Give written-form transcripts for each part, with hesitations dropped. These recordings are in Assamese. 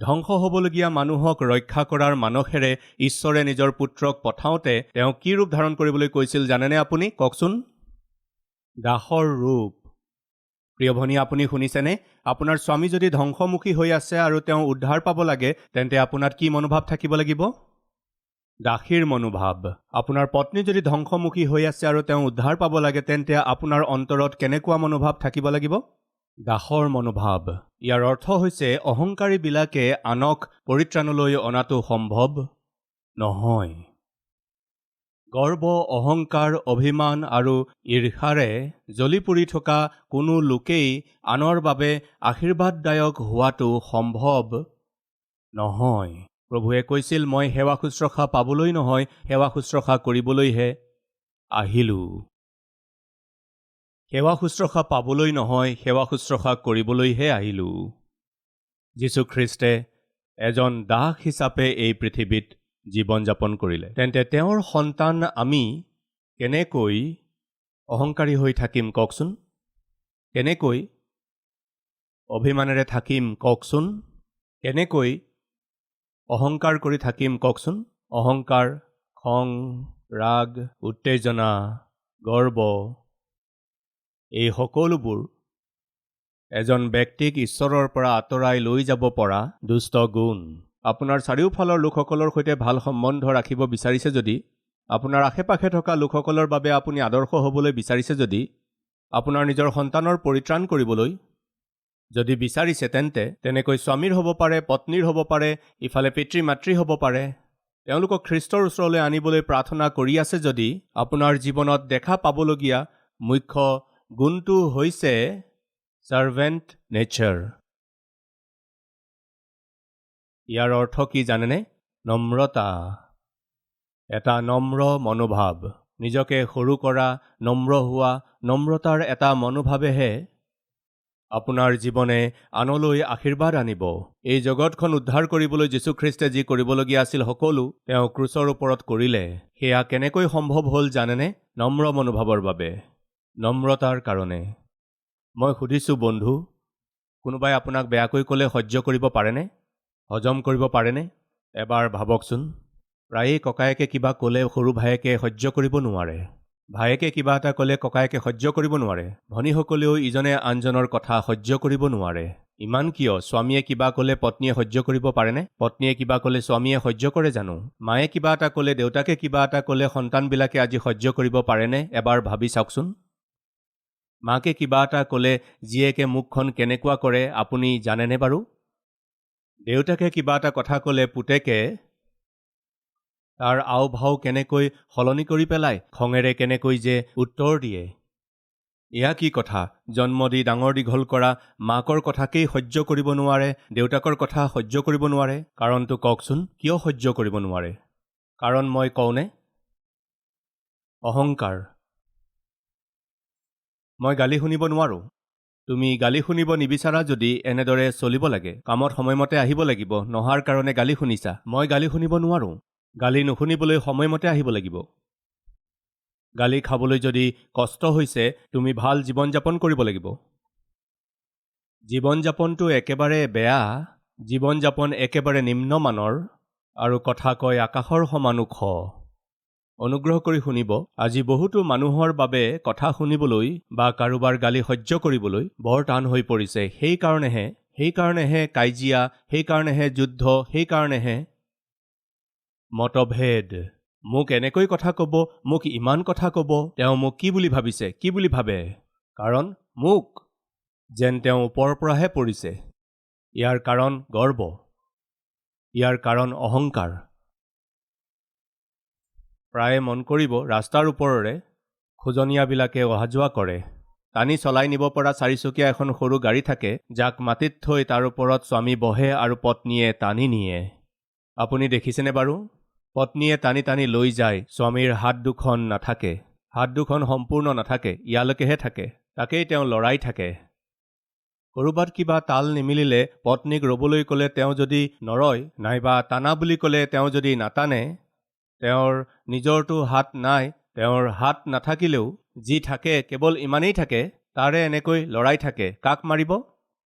ধ্বংস হ'বলগীয়া মানুহক ৰক্ষা কৰাৰ মানসেৰে ঈশ্বৰে নিজৰ পুত্ৰক পঠাওঁতে তেওঁ কি ৰূপ ধাৰণ কৰিবলৈ কৈছিল জানেনে আপুনি? কওকচোন। দাসৰ ৰূপ। প্ৰিয় ভনী, আপুনি শুনিছেনে? আপোনাৰ স্বামী যদি ধ্বংসমুখী হৈ আছে আৰু তেওঁ উদ্ধাৰ পাব লাগে, তেন্তে আপোনাৰ কি মনোভাৱ থাকিব লাগিব? দাসীৰ মনোভাৱ। আপোনাৰ পত্নী যদি ধ্বংসমুখী হৈ আছে আৰু তেওঁ উদ্ধাৰ পাব লাগে, তেন্তে আপোনাৰ অন্তৰত কেনেকুৱা মনোভাৱ থাকিব লাগিব? দাসৰ মনোভাৱ। ইয়াৰ অৰ্থ হৈছে অহংকাৰীবিলাকে আনক পৰিত্ৰাণলৈ অনাটো সম্ভৱ নহয়। গৰ্ব, অহংকাৰ, অভিমান আৰু ঈৰ্ষাৰে জ্বলি পৰি থকা কোনো লোকেই আনৰ বাবে আশীৰ্বাদদায়ক হোৱাটো সম্ভৱ নহয়। প্ৰভুৱে কৈছিল, মই সেৱা শুশ্ৰূষা পাবলৈ নহয়, সেৱা শুশ্ৰূষা কৰিবলৈহে আহিলোঁ। সেৱা শুশ্ৰূষা পাবলৈ নহয়, সেৱা শুশ্ৰূষা কৰিবলৈহে আহিলোঁ। যীশুখ্ৰীষ্টে এজন দাস হিচাপে এই পৃথিৱীত জীৱন যাপন কৰিলে। তেন্তে তেওঁৰ সন্তান আমি কেনেকৈ অহংকাৰী হৈ থাকিম কওকচোন? কেনেকৈ অভিমানেৰে থাকিম কওকচোন? কেনেকৈ অহংকাৰ কৰি থাকিম কওকচোন? অহংকাৰ, খং, ৰাগ, উত্তেজনা, গৰ্ব, এই সকলোবোৰ এজন ব্যক্তিক ঈশ্বৰৰ পৰা আঁতৰাই লৈ যাব পৰা দুষ্ট গুণ। আপোনাৰ চাৰিওফালৰ লোকসকলৰ সৈতে ভাল সম্বন্ধ ৰাখিব বিচাৰিছে যদি, আপোনাৰ আশে-পাশে থকা লোকসকলৰ বাবে আপুনি আদৰ্শ হ'বলৈ বিচাৰিছে যদি, আপোনাৰ নিজৰ সন্তানৰ পৰিত্ৰাণ কৰিবলৈ যদি বিচাৰিছে, তেন্তে তেনেকৈ স্বামীৰ হ'ব পাৰে, পত্নীৰ হ'ব পাৰে, ইফালে পিতৃ-মাতৃ হ'ব পাৰে, তেওঁলোকক খ্ৰীষ্টৰ ওচৰলৈ আনিবলৈ প্ৰাৰ্থনা কৰি আছে যদি, আপোনাৰ জীৱনত দেখা পাবলগীয়া মুখ্য গুণটো হৈছে ছাৰ্ভেণ্ট নেচাৰ। ইয়াৰ অৰ্থ কি জানেনে? নম্ৰতা। এটা নম্ৰ মনোভাৱ। নিজকে সৰু কৰা, নম্ৰ হোৱা, নম্ৰতাৰ এটা মনোভাৱেহে আপোনাৰ জীৱনে আনলৈ আশীৰ্বাদ আনিব। এই জগতখন উদ্ধাৰ কৰিবলৈ যীশুখ্ৰীষ্টে যি কৰিবলগীয়া আছিল সকলো তেওঁ ক্ৰুচৰ ওপৰত কৰিলে। সেয়া কেনেকৈ সম্ভৱ হ'ল জানেনে? নম্ৰ মনোভাৱৰ বাবে, নম্ৰতাৰ কাৰণে। মই সুধিছোঁ বন্ধু, কোনোবাই আপোনাক বেয়াকৈ ক'লে সহ্য কৰিব পাৰেনে? হজম কৰিব পাৰেনে? এবাৰ ভাবকচোন। প্ৰায়েই ককায়েকে কিবা ক'লে সৰু ভায়েকে সহ্য কৰিব নোৱাৰে। ভায়েকে কিবা এটা ক'লে ককায়েকে সহ্য কৰিব নোৱাৰে। ভনীসকলেও ইজনে আনজনৰ কথা সহ্য কৰিব নোৱাৰে। ইমান কিয়? স্বামীয়ে কিবা ক'লে পত্নীয়ে সহ্য কৰিব পাৰেনে? পত্নীয়ে কিবা ক'লে স্বামীয়ে সহ্য কৰে জানো? মায়ে কিবা এটা ক'লে, দেউতাকে কিবা এটা ক'লে সন্তানবিলাকে আজি সহ্য কৰিব পাৰেনে? এবাৰ ভাবি চাওকচোন। মাকে কিবা এটা ক'লে জীয়েকে মুখখন কেনেকুৱা কৰে আপুনি জানেনে বাৰু? দেউতাকে কিবা এটা কথা ক'লে পুতেকে তাৰ আও ভাও কেনেকৈ সলনি কৰি পেলায়, খঙেৰে কেনেকৈ যে উত্তৰ দিয়ে। এয়া কি কথা? জন্ম দি ডাঙৰ দীঘল কৰা মাকৰ কথাকেই সহ্য কৰিব নোৱাৰে, দেউতাকৰ কথা সহ্য কৰিব নোৱাৰে। কাৰণটো কওকচোন, কিয় সহ্য কৰিব নোৱাৰে? কাৰণ মই কওঁনে? অহংকাৰ। মই গালি শুনিব নোৱাৰোঁ। তুমি গালি শুনিব নিবিচাৰা যদি এনেদৰে চলিব লাগে। কামত সময়মতে আহিব লাগিব, নহাৰ কাৰণে গালি শুনিছা। মই গালি শুনিব নোৱাৰোঁ। গালি নুশুনিবলৈ সময়মতে আহিব লাগিব। গালি খাবলৈ যদি কষ্ট হৈছে, তুমি ভাল জীৱন যাপন কৰিব লাগিব। জীৱন যাপনটো একেবাৰে বেয়া, জীৱন যাপন একেবাৰে নিম্নমানৰ, আৰু কথা কয় আকাশৰ সমান ওখ। অনুগ্ৰহ কৰি শুনিব, আজি বহুতো মানুহৰ বাবে কথা শুনিবলৈ বা কাৰোবাৰ গালি সহ্য কৰিবলৈ বৰ টান হৈ পৰিছে। সেইকাৰণেহে কাজিয়া, সেইকাৰণেহে যুদ্ধ, সেইকাৰণেহে মতভেদ। মোক এনেকৈ কথা ক'ব, মোক ইমান কথা ক'ব, তেওঁ মোক কি বুলি ভাবিছে, কি বুলি ভাবে? কাৰণ মোক যেন তেওঁ ওপৰৰ পৰাহে পৰিছে। ইয়াৰ কাৰণ গৰ্ব, ইয়াৰ কাৰণ অহংকাৰ। প্ৰায়ে মন কৰিব, ৰাস্তাৰ ওপৰৰে খোজনীয়াবিলাকে অহা যোৱা কৰে। টানি চলাই নিব পৰা চাৰিচকীয়া এখন সৰু গাড়ী থাকে, যাক মাটিত থৈ তাৰ ওপৰত স্বামী বহে আৰু পত্নীয়ে টানি নিয়ে। আপুনি দেখিছেনে বাৰু? পত্নীয়ে টানি টানি লৈ যায়, স্বামীৰ হাত দুখন নাথাকে। হাত দুখন সম্পূৰ্ণ নাথাকে, ইয়ালৈকেহে থাকে। তাকেই তেওঁ লৰাই থাকে। ক'ৰবাত কিবা তাল নিমিলিলে পত্নীক ৰ'বলৈ ক'লে তেওঁ যদি নৰয়, নাইবা টানা বুলি ক'লে তেওঁ যদি নাটানে, তেওঁৰ নিজৰটো হাত নাই, তেওঁৰ হাত নাথাকিলেও যি থাকে কেৱল ইমানেই থাকে, তাৰে এনেকৈ লৰাই থাকে। কাক মাৰিব?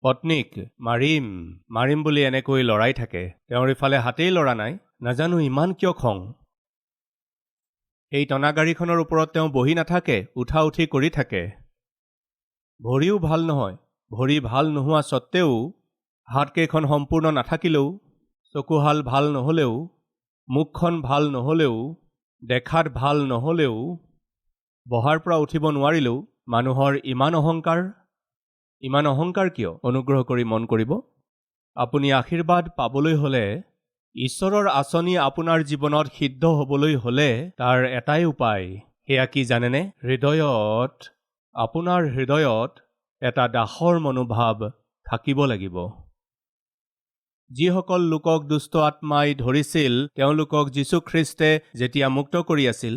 পত্নীক মাৰিম মাৰিম বুলি এনেকৈ লৰাই থাকে। তেওঁৰ ইফালে হাতেই লৰা নাই। নাজানো ইমান কিয় খং। সেই টনাগাড়ীখনৰ ওপৰত তেওঁ বহি নাথাকে, উঠা উঠি কৰি থাকে। ভৰিও ভাল নহয়। ভৰি ভাল নোহোৱা স্বত্তেও, হাতকেইখন সম্পূৰ্ণ নাথাকিলেও, চকুহাল ভাল নহ'লেও, মুখখন ভাল নহ'লেও, দেখাত ভাল নহ'লেও, বহাৰ পৰা উঠিব নোৱাৰিলেও মানুহৰ ইমান অহংকাৰ। ইমান অহংকাৰ কিয়? অনুগ্ৰহ কৰি মন কৰিব। আপুনি আশীৰ্বাদ পাবলৈ হ'লে, ঈশ্বৰৰ আঁচনি আপোনাৰ জীৱনত সিদ্ধ হ'বলৈ হ'লে তাৰ এটাই উপায়। সেয়া কি জানেনে? আপোনাৰ হৃদয়ত এটা দাসৰ মনোভাৱ থাকিব লাগিব। যিসকল লোকক দুষ্ট আত্মাই ধৰিছিল, তেওঁলোকক যীশুখ্ৰীষ্টে যেতিয়া মুক্ত কৰি আছিল,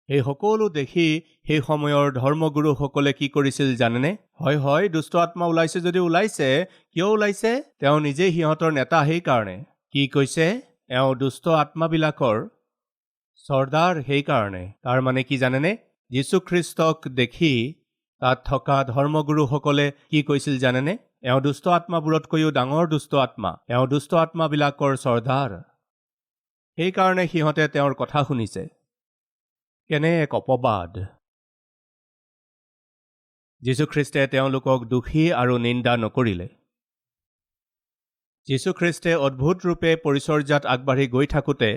সেই সকলো দেখি সেই সময়ৰ ধৰ্মগুৰুসকলে কি কৰিছিল জানেনে? হয় দুষ্ট আত্মা ওলাইছে যদি ওলাইছে। কিয় ওলাইছে? তেওঁ নিজেই সিহঁতৰ নেতা। সেইকাৰণে কি কৈছে? এওঁ দুষ্ট আত্মাবিলাকৰ চৰ্দাৰ। সেইকাৰণে তাৰ মানে কি জানেনে? যীশুখ্ৰীষ্টক দেখি তাত থকা ধৰ্মগুৰুসকলে কি কৈছিল জানেনে? এওঁ দুষ্ট আত্মাবোৰতকৈও ডাঙৰ দুষ্ট আত্মা। এওঁ দুষ্ট আত্মাবিলাকৰ চৰ্দাৰ। সেইকাৰণে সিহঁতে তেওঁৰ কথা শুনিছে। কেনে এক অপবাদ! যীশুখ্ৰীষ্টে তেওঁলোকক দোষী আৰু নিন্দা নকৰিলে। যীশুখ্ৰীষ্টে অদ্ভুত ৰূপে পৰিচৰ্যাত আগবাঢ়ি গৈ থাকোঁতে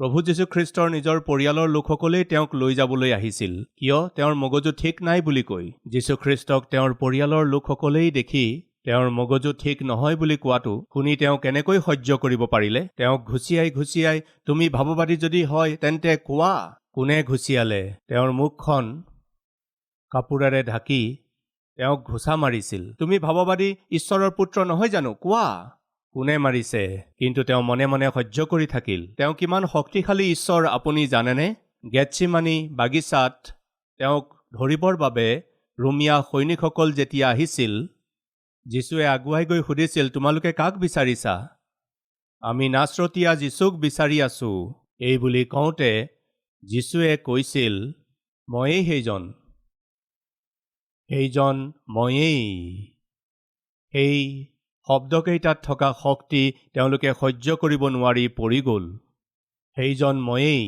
প্ৰভু যীশুখ্ৰীষ্টৰ নিজৰ পৰিয়ালৰ লোকসকলেই তেওঁক লৈ যাবলৈ আহিছিল। কিয়? তেওঁৰ মগজু ঠিক নাই বুলি কৈ। যীশুখ্ৰীষ্টক তেওঁৰ পৰিয়ালৰ লোকসকলেই দেখি তেওঁৰ মগজু ঠিক নহয় বুলি কোৱাটো শুনি তেওঁ কেনেকৈ সহ্য কৰিব পাৰিলে? তেওঁক ঘুচিয়াই তুমি ভাৱবাদী যদি হয় তেন্তে কোৱা। কোনে ঘুচিয়ালে? তেওঁৰ মুখখন কাপোৰেৰে ঢাকি তেওঁক ঘুচা মাৰিছিল। তুমি ভাৱবাদী ঈশ্বৰৰ পুত্ৰ নহয় জানো? কোৱা। কোনে মাৰিছে? কিন্তু তেওঁ মনে মনে সহ্য কৰি থাকিল। তেওঁ কিমান শক্তিশালী ঈশ্বৰ আপুনি জানেনে? গেটছেমানি বাগিচাত তেওঁক ধৰিবৰ বাবে ৰোমীয়া সৈনিকসকল যেতিয়া আহিছিল, যীশুৱে আগুৱাই গৈ সুধিছিল, তোমালোকে কাক বিচাৰিছা? আমি নাচৰতীয়া যীশুক বিচাৰি আছো। এই বুলি কওঁতে যীশুৱে কৈছিল, ময়েই সেইজন ময়েই। সেই শব্দকেইটাত থকা শক্তি তেওঁলোকে সহ্য কৰিব নোৱাৰি পৰি গ'ল। সেইজন ময়েই।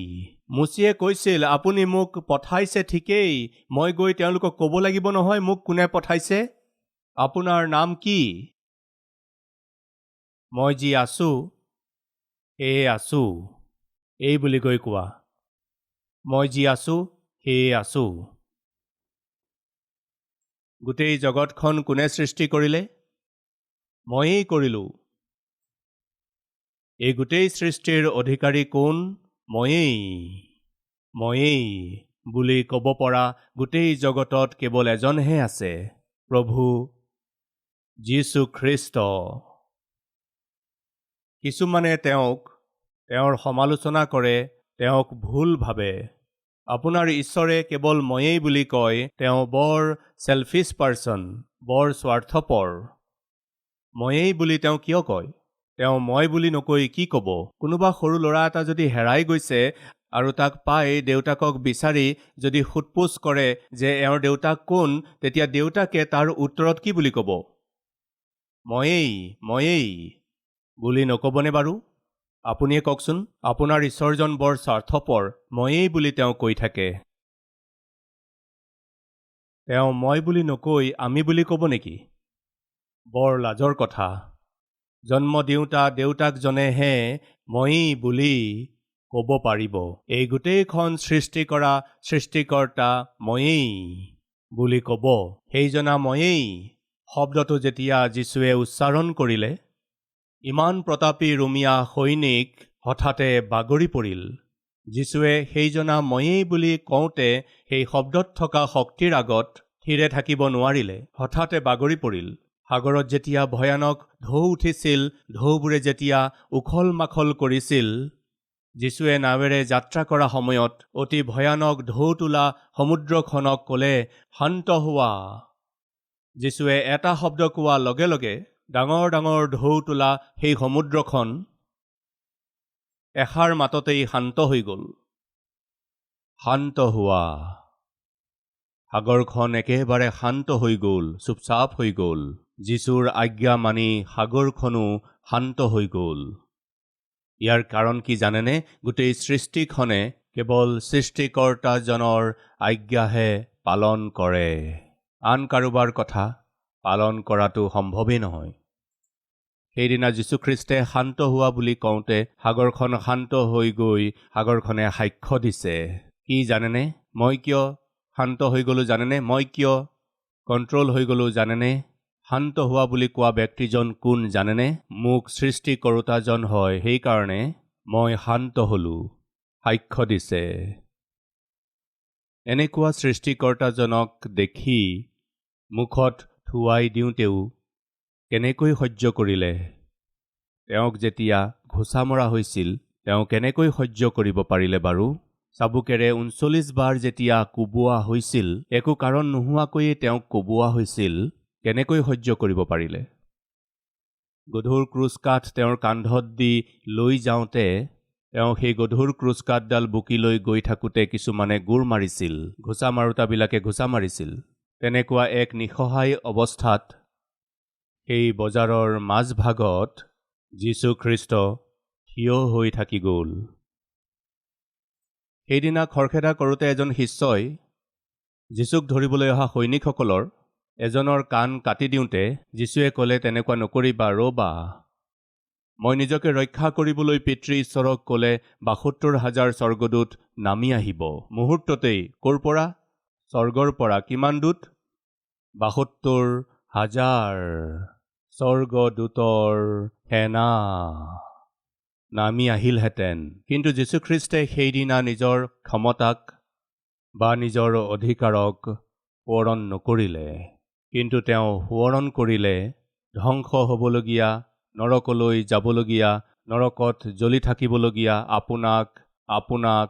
মুচিয়ে কৈছিল, আপুনি মোক পঠাইছে ঠিকেই, মই গৈ তেওঁলোকক ক'ব লাগিব নহয় মোক কোনে পঠাইছে। আপোনাৰ নাম কি? মই যি আছো সেয়ে আছো, এই বুলি কৈ কোৱা। মই যি আছো সেয়ে আছো। গোটেই জগতখন কোনে সৃষ্টি কৰিলে? ময়েই কৰিলোঁ। এই গোটেই সৃষ্টিৰ অধিকাৰী কোন? ময়েই বুলি ক'ব পৰা গোটেই জগতত কেৱল এজনহে আছে, প্ৰভু যীশুখ্ৰীষ্ট। কিছুমানে তেওঁৰ সমালোচনা কৰে, তেওঁক ভুল ভাবে। আপোনাৰ ঈশ্বৰে কেৱল ময়েই বুলি কয়, তেওঁ বৰ চেলফিছ পাৰ্চন, বৰ স্বাৰ্থপৰ। ময়েই বুলি তেওঁ কিয় কয়? তেওঁ মই বুলি নকৈ কি ক'ব? কোনোবা সৰু ল'ৰা এটা যদি হেৰাই গৈছে আৰু তাক পাই দেউতাকক বিচাৰি যদি সোধপোছ কৰে যে এওঁৰ দেউতাক কোন, তেতিয়া দেউতাকে তাৰ উত্তৰত কি বুলি ক'ব? ময়েই বুলি নক'বনে বাৰু? আপুনিয়ে কওকচোন। আপোনাৰ ঈশ্বৰজন বৰ স্বাৰ্থপৰ, ময়েই বুলি তেওঁ কৈ থাকে। তেওঁ মই বুলি নকৈ আমি বুলি ক'ব নেকি? বৰ লাজৰ কথা। জন্ম দিওঁতা দেউতাকজনেহে ময়েই বুলি ক'ব পাৰিব। এই গোটেইখন সৃষ্টি কৰা সৃষ্টিকৰ্তা ময়েই বুলি ক'ব। সেইজনা ময়েই শব্দটো যেতিয়া যীশুৱে উচ্চাৰণ কৰিলে, ইমান প্ৰতাপী ৰোমীয়া সৈনিক হঠাতে বাগৰি পৰিল। যীশুৱে সেইজনা ময়েই বুলি কওঁতে সেই শব্দত থকা শক্তিৰ আগত থিৰে থাকিব নোৱাৰিলে, হঠাতে বাগৰি পৰিল। সাগৰত যেতিয়া ভয়ানক ঢৌ উঠিছিল, ঢৌবোৰে যেতিয়া উখল মাখল কৰিছিল, যীশুৱে নাৱেৰে যাত্ৰা কৰা সময়ত অতি ভয়ানক ঢৌ তোলা সমুদ্ৰখনক ক'লে, শান্ত হোৱা। যীশুৱে এটা শব্দ কোৱা লগে লগে ডাঙৰ ডাঙৰ ঢৌ তোলা সেই সমুদ্ৰখন এষাৰ মাততেই শান্ত হৈ গ'ল। শান্ত হোৱা। সাগৰখন একেবাৰে শান্ত হৈ গ'ল, চুপচাপ হৈ গ'ল। যীশুৰ আজ্ঞা মানি সাগৰখনো শান্ত হৈ গ'ল। ইয়াৰ কাৰণ কি জানেনে? গোটেই সৃষ্টিখনে কেৱল সৃষ্টিকৰ্তাজনৰ আজ্ঞাহে পালন কৰে। আন কাৰোবাৰ কথা পালন কৰাটো সম্ভৱেই নহয়। সেইদিনা যীশুখ্ৰীষ্টে শান্ত হোৱা বুলি কওঁতে সাগৰখন শান্ত হৈ গৈ সাগৰখনে সাক্ষ্য দিছে। কি জানেনে? মই কিয় শান্ত হৈ গ'লোঁ জানেনে? মই কিয় কণ্ট্ৰল হৈ গ'লোঁ জানেনে? শান্ত হোৱা বুলি কোৱা ব্যক্তিজন কোন জানেনে? মোক সৃষ্টি কৰোঁতাজন হয়, সেইকাৰণে মই শান্ত হ'লোঁ, সাক্ষ্য দিছে। এনেকুৱা সৃষ্টিকৰ্তাজনক দেখি মুখত থুৱাই দিওঁতেও কেনেকৈ সহ্য কৰিলে? তেওঁক যেতিয়া ঘোচা মৰা হৈছিল, তেওঁ কেনেকৈ সহ্য কৰিব পাৰিলে বাৰু? চাবুকেৰে ৩৯ বাৰ যেতিয়া কোবোৱা হৈছিল, একো কাৰণ নোহোৱাকৈয়ে তেওঁক কোবোৱা হৈছিল, কেনেকৈ সহ্য কৰিব পাৰিলে? গধুৰ ক্ৰুচকাঠ তেওঁৰ কান্ধত দি লৈ যাওঁতে তেওঁ সেই গধুৰ ক্ৰুচকাঠডাল বুকি লৈ গৈ থাকোঁতে কিছুমানে গোৰ মাৰিছিল, ঘোচা মাৰোতাবিলাকে ঘোচা মাৰিছিল। তেনেকুৱা এক নিসহায় অৱস্থাত সেই বজাৰৰ মাজভাগত যীশুখ্ৰীষ্ট থিয় হৈ থাকি গ'ল। সেইদিনা খৰখেদা কৰোঁতে এজন শিষ্যই যীশুক ধৰিবলৈ অহা সৈনিকসকলৰ এজনৰ কাণ কাটি দিওঁতে যীশুৱে ক'লে, তেনেকুৱা নকৰিবা, ৰ'বা। মই নিজকে ৰক্ষা কৰিবলৈ পিতৃ ঈশ্বৰক ক'লে ৭২,০০০ স্বৰ্গদূত নামি আহিব। মুহূৰ্ততেই ক'ৰ পৰা? স্বৰ্গৰ পৰা। কিমান দূত? ৭২,০০০ স্বৰ্গদূতৰ সেনা নামি আহিলহেঁতেন। কিন্তু যীশুখ্ৰীষ্টে সেইদিনা নিজৰ ক্ষমতাক বা নিজৰ অধিকাৰক সোৱৰণ নকৰিলে। কিন্তু তেওঁ সোৱৰণ কৰিলে ধ্বংস হ'বলগীয়া, নৰকলৈ যাবলগীয়া, নৰকত জ্বলি থাকিবলগীয়া আপোনাক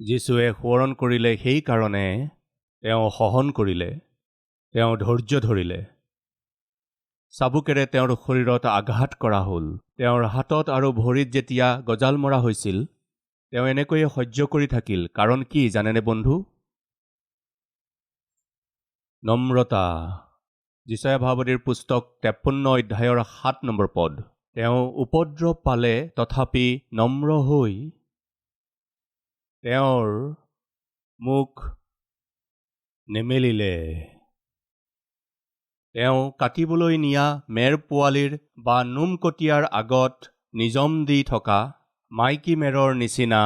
যীশুৱে সোৱৰণ কৰিলে। সেইকাৰণে তেওঁ সহন কৰিলে, তেওঁ ধৈৰ্য ধৰিলে। চাবুকেৰে তেওঁৰ শৰীৰত আঘাত কৰা হ'ল। তেওঁৰ হাতত আৰু ভৰিত যেতিয়া গজাল মৰা হৈছিল, তেওঁ এনেকৈয়ে সহ্য কৰি থাকিল। কাৰণ কি জানেনে বন্ধু? নম্ৰতা। যিশায়া ভাৱবাদীৰ পুস্তক ৫৩ অধ্যায়ৰ ৭ নম্বৰ পদ। তেওঁ উপদ্ৰৱ পালে তথাপি নম্ৰ হৈ তেওঁৰ মুখ নেমেলিলে। তেওঁ কাটিবলৈ নিয়া মেৰ পোৱালিৰ বা নোমকটীয়াৰ আগত নিজম দি থকা মাইকী মেৰৰ নিচিনা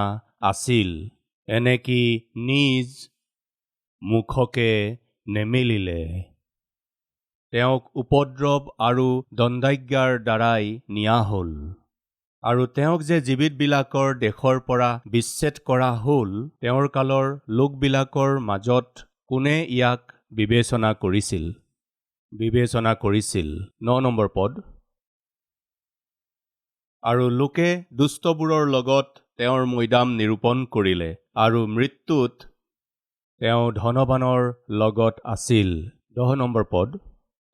আছিল। এনেকি নিজ মুখকে নেমেলিলে। তেওঁক উপদ্ৰৱ আৰু দণ্ডাজ্ঞাৰ দ্বাৰাই নিয়া হ'ল। আৰু তেওঁক যে জীৱিতবিলাকৰ দেশৰ পৰা বিচ্ছেদ কৰা হ'ল, তেওঁৰ কালৰ লোকবিলাকৰ মাজত কোনে ইয়াক বিবেচনা কৰিছিল? ৯ নম্বৰ পদ। আৰু লোকে দুষ্টবোৰৰ লগত তেওঁৰ মৈদাম নিৰূপণ কৰিলে, আৰু মৃত্যুত তেওঁ ধনৱানৰ লগত আছিল। ১০ নম্বৰ পদ।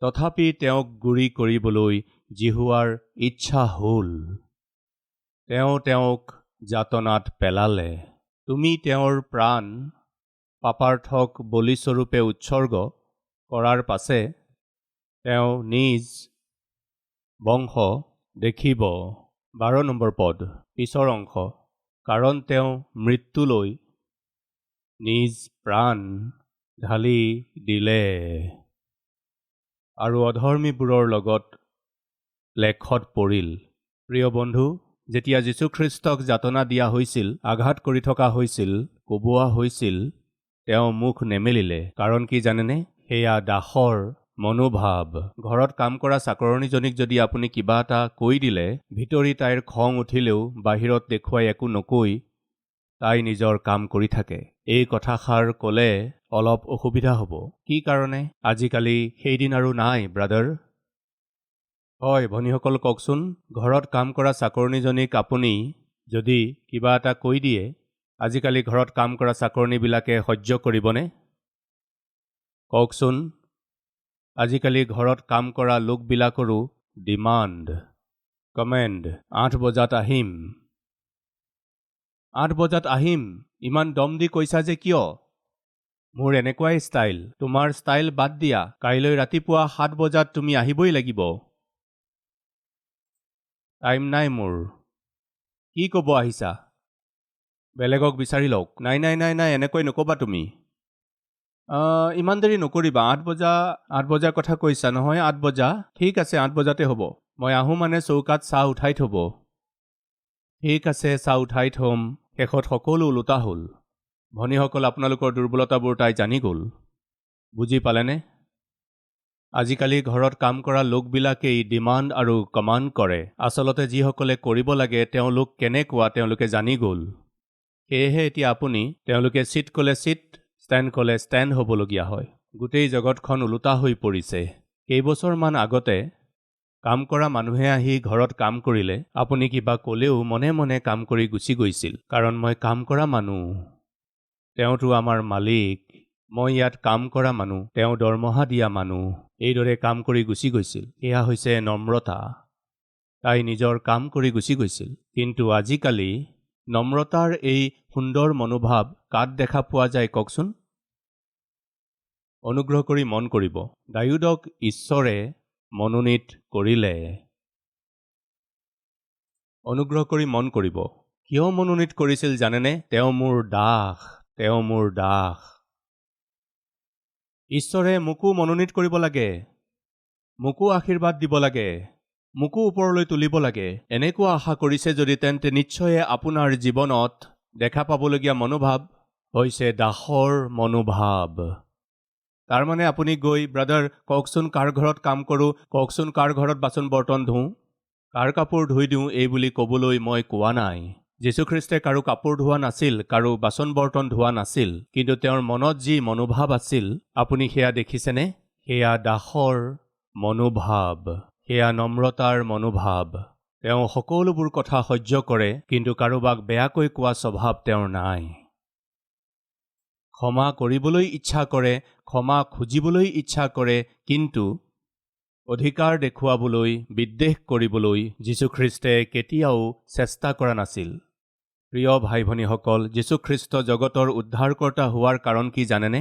তথাপি তেওঁক গুৰি কৰিবলৈ জিহুৱাৰ ইচ্ছা হ'ল। তেওঁক যাতনাত পেলালে। তুমি তেওঁৰ প্ৰাণ পাপাৰ্থক বলিস্বৰূপে উৎসৰ্গ কৰাৰ পাছে তেওঁ নিজ বংশ দেখিব। ১২ নম্বৰ পদ, পিছৰ অংশ। কাৰণ তেওঁ মৃত্যুলৈ নিজ প্ৰাণ ঢালি দিলে আৰু অধৰ্মীবোৰৰ লগত লেখত পৰিল। প্ৰিয় বন্ধু, যেতিয়া যীশুখ্ৰীষ্টক যাতনা দিয়া হৈছিল, আঘাত কৰি থকা হৈছিল, কোবোৱা হৈছিল, তেওঁ মুখ নেমেলিলে। কাৰণ কি জানেনে? সেয়া দাসৰ মনোভাৱ। ঘৰত কাম কৰা চাকৰণীজনীক যদি আপুনি কিবা এটা কৈ দিলে, ভিতৰি তাইৰ খং উঠিলেও বাহিৰত দেখুৱাই একো নকৈ তাই নিজৰ কাম কৰি থাকে। এই কথাষাৰ ক'লে অলপ অসুবিধা হ'ব। কি কাৰণে? আজিকালি সেইদিন আৰু নাই ব্ৰাদাৰ। হয় ভনীসকল, কওকচোন, ঘৰত কাম কৰা চাকৰণীজনীক আপুনি যদি কিবা এটা কৈ দিয়ে, আজিকালি ঘৰত কাম কৰা চাকৰণীবিলাকে সহ্য কৰিবনে? কওকচোন। আজিকালি ঘৰত কাম কৰা লোকবিলাকৰো ডিমাণ্ড, কমেণ্ড। ৮ বজাত আহিম। ৮ বজাত আহিম। ইমান দম দি কৈছা যে কিয়? মোৰ এনেকুৱাই ষ্টাইল। তোমাৰ ষ্টাইল বাদ দিয়া। কাইলৈ ৰাতিপুৱা 7 বজাত তুমি আহিবই লাগিব। টাইম নাই মোৰ। কি ক'ব আহিছা? বেলেগক বিচাৰি লওক। নাই নাই নাই নাই, এনেকৈ নক'বা তুমি। ইমান দেৰি নকৰিবা। 8 বজাৰ কথা কৈছা নহয়? 8 বজা? ঠিক আছে, 8 বজাতে হ'ব। মই আহোঁ মানে চৌকাত চাহ উঠাই থ'ব। ঠিক আছে, চাহ উঠাই থ'ম। শেষত সকলো ওলোটা হ'ল। ভনীসকল, আপোনালোকৰ দুৰ্বলতাবোৰ তাই জানি গ'ল। বুজি পালেনে? আজিকালি ঘৰত কাম কৰা লোকবিলাকেই ডিমাণ্ড আৰু কমাণ্ড কৰে। আচলতে যিসকলে কৰিব লাগে তেওঁলোক কেনেকুৱা তেওঁলোকে জানি গ'ল। সেয়েহে এতিয়া আপুনি তেওঁলোকে চিট ক'লে চিট, ষ্টেণ্ড ক'লে ষ্টেণ্ড হ'বলগীয়া হয়। গোটেই জগতখন ওলোটা হৈ পৰিছে। কেইবছৰমান আগতে কাম কৰা মানুহে আহি ঘৰত কাম কৰিলে আপুনি কিবা ক'লেও মনে মনে কাম কৰি গুচি গৈছিল। কাৰণ মই কাম কৰা মানুহ, তেওঁতো আমাৰ মালিক। মই ইয়াত কাম কৰা মানুহ, তেওঁ দৰমহা দিয়া মানুহ। এইদৰে কাম কৰি গুচি গৈছিল। এয়া হৈছে নম্ৰতা। তাই নিজৰ কাম কৰি গুচি গৈছিল। কিন্তু আজিকালি নম্ৰতাৰ এই সুন্দৰ মনোভাৱ কাত দেখা পোৱা যায় কওকচোন? অনুগ্ৰহ কৰি মন কৰিব। দাউদক ঈশ্বৰে মনোনীত কৰিলে। অনুগ্ৰহ কৰি মন কৰিব। কিয় মনোনীত কৰিছিল জানেনে? তেওঁ মোৰ দাস, তেওঁ মোৰ দাস। ঈশ্বৰে মোকো মনোনীত কৰিব লাগে, মোকো আশীৰ্বাদ দিব লাগে, মোকো ওপৰলৈ তুলিব লাগে। এনেকুৱা আশা কৰিছে যদি তেন্তে নিশ্চয় আপোনাৰ জীৱনত দেখা পাবলগীয়া মনোভাৱ হৈছে দাসৰ মনোভাৱ। তাৰমানে আপুনি গৈ, ব্ৰাদাৰ কওকচোন কাৰ ঘৰত কাম কৰোঁ, কওকচোন কাৰ ঘৰত বাচন বৰ্তন ধুওঁ, কাৰ কাপোৰ ধুই দিওঁ, এই বুলি ক'বলৈ মই কোৱা নাই। যীশুখ্ৰীষ্টে কাৰো কাপোৰ ধোৱা নাছিল, কাৰো বাচন বৰ্তন ধোৱা নাছিল। কিন্তু তেওঁৰ মনত যি মনোভাৱ আছিল আপুনি সেয়া দেখিছেনে? সেয়া দাসৰ মনোভাৱ, সেয়া নম্ৰতাৰ মনোভাৱ। তেওঁ সকলোবোৰ কথা সহ্য কৰে, কিন্তু কাৰোবাক বেয়াকৈ কোৱা স্বভাৱ তেওঁৰ নাই। ক্ষমা কৰিবলৈ ইচ্ছা কৰে, ক্ষমা খুজিবলৈ ইচ্ছা কৰে, কিন্তু অধিকাৰ দেখুৱাবলৈ, বিদ্বেষ কৰিবলৈ যীশুখ্ৰীষ্টে কেতিয়াও চেষ্টা কৰা নাছিল। প্ৰিয় ভাই ভনীসকল, যীশুখ্ৰীষ্ট জগতৰ উদ্ধাৰকৰ্তা হোৱাৰ কাৰণ কি জানেনে?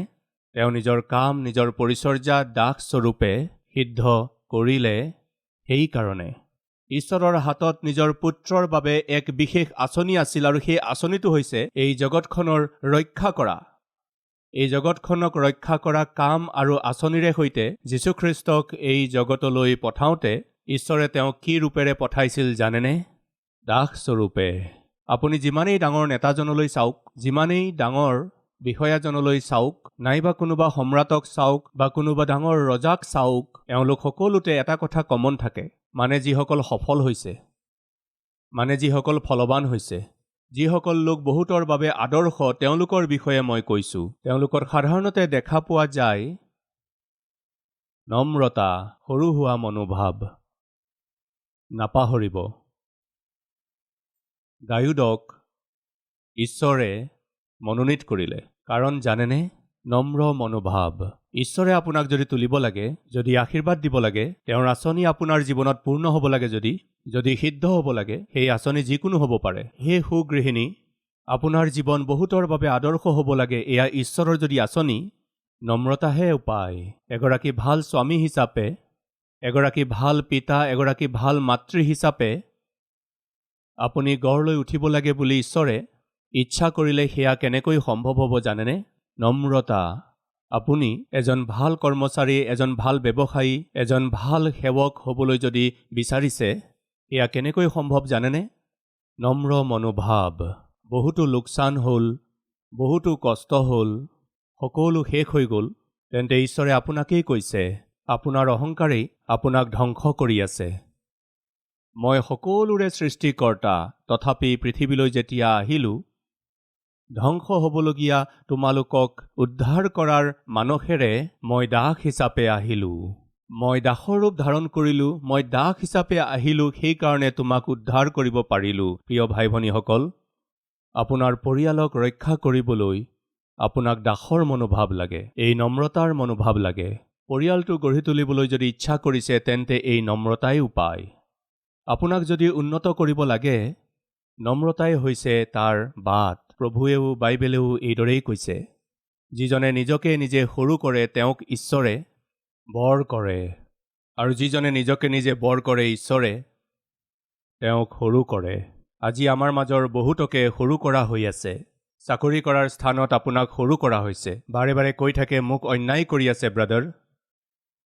তেওঁ নিজৰ কাম, নিজৰ পৰিচৰ্যা দাসস্বৰূপে সিদ্ধ কৰিলে। সেইকাৰণে ঈশ্বৰৰ হাতত নিজৰ পুত্ৰৰ বাবে এক বিশেষ আঁচনি আছিল, আৰু সেই আঁচনিটো হৈছে এই জগতখনৰ ৰক্ষা কৰা। এই জগতখনক ৰক্ষা কৰা কাম আৰু আঁচনিৰে সৈতে যীশুখ্ৰীষ্টক এই জগতলৈ পঠাওঁতে ঈশ্বৰে তেওঁক কি ৰূপেৰে পঠাইছিল জানেনে? দাসস্বৰূপে। আপুনি যিমানেই ডাঙৰ নেতাজনলৈ চাওক, যিমানেই ডাঙৰ বিষয়াজনলৈ চাওক, নাইবা কোনোবা সম্ৰাটক চাওক বা কোনোবা ডাঙৰ ৰজাক চাওক, এওঁলোক সকলোতে এটা কথা কমন থাকে। মানে যিসকল সফল হৈছে, মানে যিসকল ফলৱান হৈছে, যিসকল লোক বহুতৰ বাবে আদৰ্শ, তেওঁলোকৰ বিষয়ে মই কৈছোঁ। তেওঁলোকৰ সাধাৰণতে দেখা পোৱা যায় নম্ৰতা, সৰু হোৱা মনোভাৱ। নাপাহৰিব, দাউদক ঈশ্বৰে মনোনীত কৰিলে। কাৰণ জানেনে? নম্ৰ মনোভাৱ। ঈশ্বৰে আপোনাক যদি তুলিব লাগে, যদি আশীৰ্বাদ দিব লাগে, তেওঁৰ আঁচনি আপোনাৰ জীৱনত পূৰ্ণ হ'ব লাগে, যদি সিদ্ধ হ'ব লাগে, সেই আঁচনি যিকোনো হ'ব পাৰে। সেই সুগৃহিণী, আপোনাৰ জীৱন বহুতৰ বাবে আদৰ্শ হ'ব লাগে, এয়া ঈশ্বৰৰ যদি আঁচনি, নম্ৰতাহে উপায়। এগৰাকী ভাল স্বামী হিচাপে, এগৰাকী ভাল পিতা, এগৰাকী ভাল মাতৃ হিচাপে আপুনি গঢ় লৈ উঠিব লাগে বুলি ঈশ্বৰে ইচ্ছা কৰিলে সেয়া কেনেকৈ সম্ভৱ হ'ব জানেনে? নম্ৰতা। আপুনি এজন ভাল কৰ্মচাৰী, এজন ভাল ব্যৱসায়ী, এজন ভাল সেৱক হ'বলৈ যদি বিচাৰিছে, এয়া কেনেকৈ সম্ভৱ জানেনে? নম্ৰ মনোভাৱ। বহুতো লোকচান হ'ল, বহুতো কষ্ট হ'ল, সকলো শেষ হৈ গ'ল, তেন্তে ঈশ্বৰে আপোনাকেই কৈছে, আপোনাৰ অহংকাৰেই আপোনাক ধ্বংস কৰি আছে। মই সকলোৰে সৃষ্টিকৰ্তা, তথাপি পৃথিৱীলৈ যেতিয়া আহিলোঁ, ধ্বংস হ'বলগীয়া তোমালোকক উদ্ধাৰ কৰাৰ মানসেৰে মই দাস হিচাপে আহিলোঁ। মই দাসৰ ৰূপ ধাৰণ কৰিলোঁ, মই দাস হিচাপে আহিলোঁ, সেইকাৰণে তোমাক উদ্ধাৰ কৰিব পাৰিলোঁ। প্ৰিয় ভাই ভনীসকল, আপোনাৰ পৰিয়ালক ৰক্ষা কৰিবলৈ আপোনাক দাসৰ মনোভাৱ লাগে, এই নম্ৰতাৰ মনোভাৱ লাগে। পৰিয়ালটো গঢ়ি তুলিবলৈ যদি ইচ্ছা কৰিছে, তেন্তে এই নম্ৰতাই উপায়। আপোনাক যদি উন্নত কৰিব লাগে, নম্ৰতাই হৈছে তাৰ বাট। প্ৰভুৱেও বাইবেলেও এইদৰেই কৈছে, যিজনে নিজকে নিজে সৰু কৰে তেওঁক ঈশ্বৰে বৰ কৰে, আৰু যিজনে নিজকে নিজে বৰ কৰে ঈশ্বৰে তেওঁক সৰু কৰে। আজি আমাৰ মাজৰ বহুতকে সৰু কৰা হৈ আছে। চাকৰি কৰাৰ স্থানত আপোনাক সৰু কৰা হৈছে। বাৰে বাৰে কৈ থাকে, মোক অন্যায় কৰি আছে ব্ৰাদাৰ,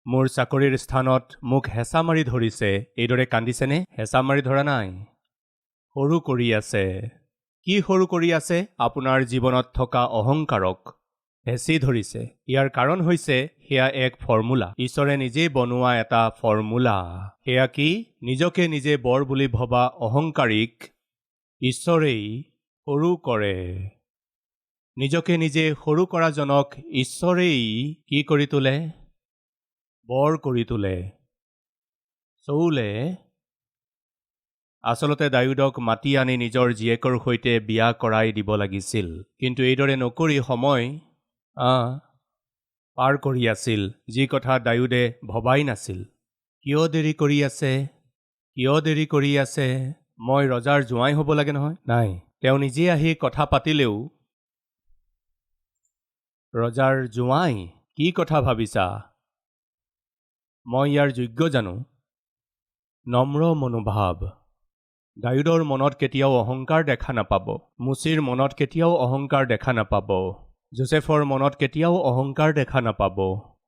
মোৰ চাকৰিৰ স্থানত মোক হেঁচা মাৰি ধৰিছে। এইদৰে কান্দিছেনে? হেঁচা মাৰি ধৰা নাই, সৰু কৰি আছে। কি সৰু কৰি আছে? আপোনাৰ জীৱনত থকা অহংকাৰক হেঁচি ধৰিছে। ইয়াৰ কাৰণ হৈছে সেয়া এক ফৰ্মুলা, ঈশ্বৰে নিজেই বনোৱা এটা ফৰ্মুলা। সেয়া কি? নিজকে নিজে বৰ বুলি ভবা অহংকাৰীক ঈশ্বৰেই সৰু কৰে। নিজকে নিজে সৰু কৰাজনক ঈশ্বৰেই কি কৰি তোলে? বৰ কৰি তোলে। চৌলে আচলতে দাউদক মাতি আনি নিজৰ জীয়েকৰ সৈতে বিয়া কৰাই দিব লাগিছিল, কিন্তু এইদৰে নকৰি সময় পাৰ কৰি আছিল, যি কথা দাউদে ভবাই নাছিল। কিয় দেৰি কৰি আছে? কিয় দেৰি কৰি আছে? মই ৰজাৰ জোঁৱাই হ'ব লাগে নহয়? নাই, তেওঁ নিজে আহি কথা পাতিলেও ৰজাৰ জোঁৱাই, কি কথা ভাবিছা? মই ইয়াৰ যোগ্য জানো? নম্ৰ মনোভাৱ। দাউদৰ মনত কেতিয়াও অহংকাৰ দেখা নাপাব। মুচিৰ মনত কেতিয়াও অহংকাৰ দেখা নাপাব। যোচেফৰ মনত কেতিয়াও অহংকাৰ দেখা নাপাব।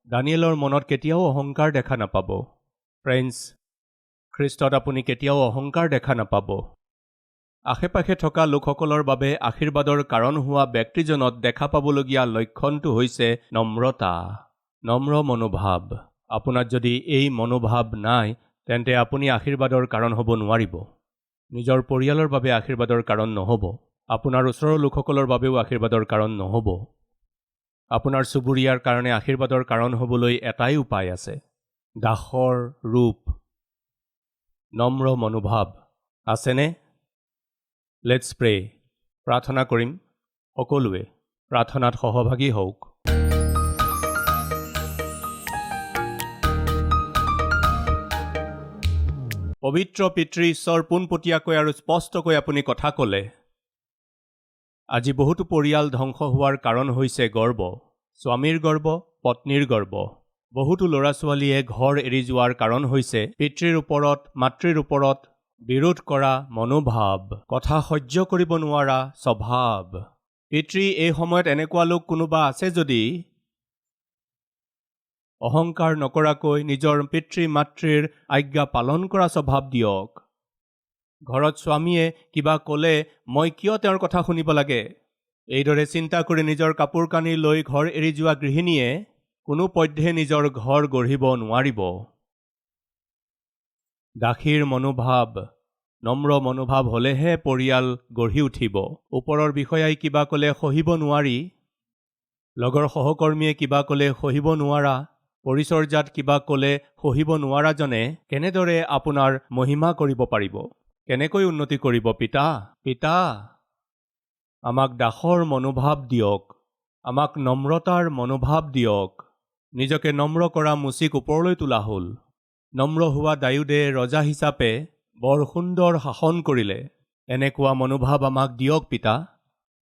দানিয়েলৰ মনত কেতিয়াও অহংকাৰ দেখা নাপাব। ফ্ৰেণ্ডছ, খ্ৰীষ্টত আপুনি কেতিয়াও অহংকাৰ দেখা নাপাব। আশে পাশে থকা লোকসকলৰ বাবে আশীৰ্বাদৰ কাৰণ হোৱা ব্যক্তিজনত দেখা পাবলগীয়া লক্ষণটো হৈছে নম্ৰতা, নম্ৰ মনোভাৱ। আপোনাৰ যদি এই মনোভাৱ নাই, তেন্তে আপুনি আশীৰ্বাদৰ কাৰণ হ'ব নোৱাৰিব। নিজৰ পৰিয়ালৰ বাবে আশীৰ্বাদৰ কাৰণ নহ'ব। আপোনাৰ ওচৰৰ লোকসকলৰ বাবেও আশীৰ্বাদৰ কাৰণ নহ'ব। আপোনাৰ চুবুৰীয়াৰ কাৰণে আশীৰ্বাদৰ কাৰণ হ'বলৈ এটাই উপায় আছে, দাসৰ ৰূপ। নম্ৰ মনোভাৱ আছেনে? Let's pray. প্ৰাৰ্থনা কৰিম। সকলোৱে প্ৰাৰ্থনাত সহভাগী হওক। পবিত্ৰ পিতৃ ঈশ্বৰ, পোনপটীয়াকৈ আৰু স্পষ্টকৈ আপুনি কথা ক'লে। আজি বহুতো পৰিয়াল ধ্বংস হোৱাৰ কাৰণ হৈছে গৰ্ব, স্বামীৰ গৰ্ব, পত্নীৰ গৰ্ব। বহুতো ল'ৰা ছোৱালীয়ে ঘৰ এৰি যোৱাৰ কাৰণ হৈছে পিতৃৰ ওপৰত, মাতৃৰ ওপৰত বিৰোধ কৰা মনোভাৱ, কথা সহ্য কৰিব নোৱাৰা স্বভাৱ। পিতৃ, এই সময়ত এনেকুৱা লোক কোনোবা আছে যদি অহংকাৰ নকৰাকৈ নিজৰ পিতৃ মাতৃৰ আজ্ঞা পালন কৰা স্বভাৱ দিয়ক। ঘৰত স্বামীয়ে কিবা ক'লে মই কিয় তেওঁৰ কথা শুনিব লাগে? এইদৰে চিন্তা কৰি নিজৰ কাপোৰ কানি লৈ ঘৰ এৰি যোৱা গৃহিণীয়ে কোনোপধ্যে নিজৰ ঘৰ গঢ়িব নোৱাৰিব। দাসীৰ মনোভাৱ, নম্ৰ মনোভাৱ হ'লেহে পৰিয়াল গঢ়ি উঠিব। ওপৰৰ বিষয়াই কিবা ক'লে সহিব নোৱাৰি, লগৰ সহকৰ্মীয়ে কিবা ক'লে সহিব নোৱাৰা, পৰিচৰ্যাত কিবা ক'লে সহিব নোৱাৰাজনে কেনেদৰে আপোনাৰ মহিমা কৰিব পাৰিব? কেনেকৈ উন্নতি কৰিব? পিতা, পিতা, আমাক দাসৰ মনোভাৱ দিয়ক, আমাক নম্ৰতাৰ মনোভাৱ দিয়ক। নিজকে নম্ৰ কৰা মুচিক ওপৰলৈ তোলা হ'ল। নম্ৰ হোৱা দাউদে ৰজা হিচাপে বৰ সুন্দৰ শাসন কৰিলে। এনেকুৱা মনোভাৱ আমাক দিয়ক পিতা।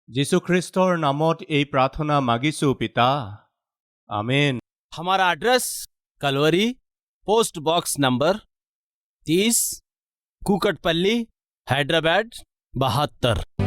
যীশুখ্ৰীষ্টৰ নামত এই প্ৰাৰ্থনা মাগিছোঁ পিতা, আমেন। हमारा address Calvary, post box number 30, Kukatpally, Hyderabad 72।